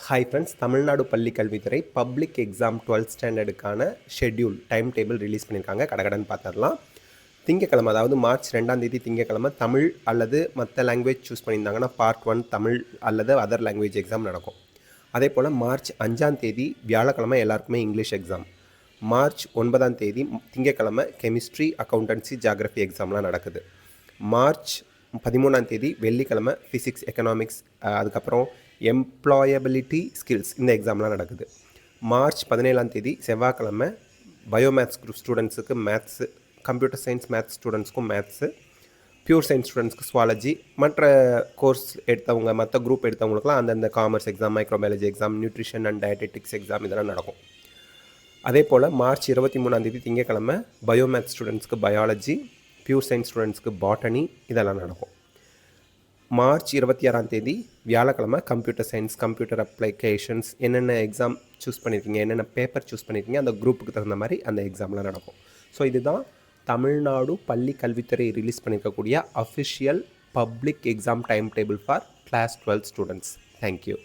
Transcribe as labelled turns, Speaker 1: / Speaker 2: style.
Speaker 1: Hi friends, Tamil Nadu பள்ளி கல்வித்துறை public exam 12th ஸ்டாண்டர்டுக்கான ஷெட்யூல் டைம் டேபிள் ரிலீஸ் பண்ணியிருக்காங்க. கடகடன்னு பார்த்துடலாம். திங்கக்கிழமை, அதாவது மார்ச் 2ஆம் தேதி திங்கக்கிழமை தமிழ் அல்லது மற்ற லாங்குவேஜ் சூஸ் பண்ணியிருந்தாங்கன்னா பார்ட் 1 தமிழ் அல்லது அதர் லாங்குவேஜ் எக்ஸாம் நடக்கும். அதே போல் மார்ச் 5ஆம் தேதி வியாழக்கிழமை எல்லாருக்குமே இங்கிலீஷ் எக்ஸாம். மார்ச் 9ஆம் தேதி திங்கக்கிழமை கெமிஸ்ட்ரி, அக்கௌண்டன்சி, ஜியாகிரஃபி எக்ஸாம்லாம் நடக்குது. மார்ச் 13ஆம் தேதி வெள்ளிக்கிழமை ஃபிசிக்ஸ், எக்கனாமிக்ஸ், அதுக்கப்புறம் எம்ப்ளாயபிலிட்டி ஸ்கில்ஸ் இந்த எக்ஸாம்லாம் நடக்குது. மார்ச் 17ஆம் தேதி செவ்வாய்க்கிழமை பயோமேத்ஸ் குரூப் ஸ்டூடெண்ட்ஸுக்கு மேத்ஸு, கம்ப்யூட்டர் சயின்ஸ் மேத்ஸ் ஸ்டூடெண்ட்ஸ்க்கும் மேத்ஸு, பியூர் சயின்ஸ் ஸ்டூடெண்ட்ஸ்க்கு சுவாலஜி, மற்ற கோர்ஸ் எடுத்தவங்க மற்ற குரூப் எடுத்தவங்களுக்குலாம் அந்தந்த commerce exam, microbiology exam, nutrition and dietetics exam இதெல்லாம் நடக்கும். அதே போல் மார்ச் 23ஆம் தேதி திங்கக்கிழமை பயோமேத்ஸ் ஸ்டூடெண்ட்ஸ்க்கு பயாலஜி, பியூர் சயின்ஸ் ஸ்டூடெண்ட்ஸ்க்கு பாட்டனி இதெல்லாம் நடக்கும். மார்ச் 26ஆம் தேதி வியாழக்கிழமை கம்ப்யூட்டர் சயின்ஸ், கம்ப்யூட்டர் அப்ளிகேஷன்ஸ் என்னென்ன எக்ஸாம் சூஸ் பண்ணியிருக்கீங்க, என்னென்ன பேப்பர் சூஸ் பண்ணியிருக்கீங்க, அந்த குரூப்புக்கு தகுந்த மாதிரி அந்த எக்ஸாம்லாம் நடக்கும். ஸோ இதுதான் தமிழ்நாடு பள்ளி கல்வித்துறை ரிலீஸ் பண்ணியிருக்கக்கூடிய official public exam time table for class 12 students. Thank you.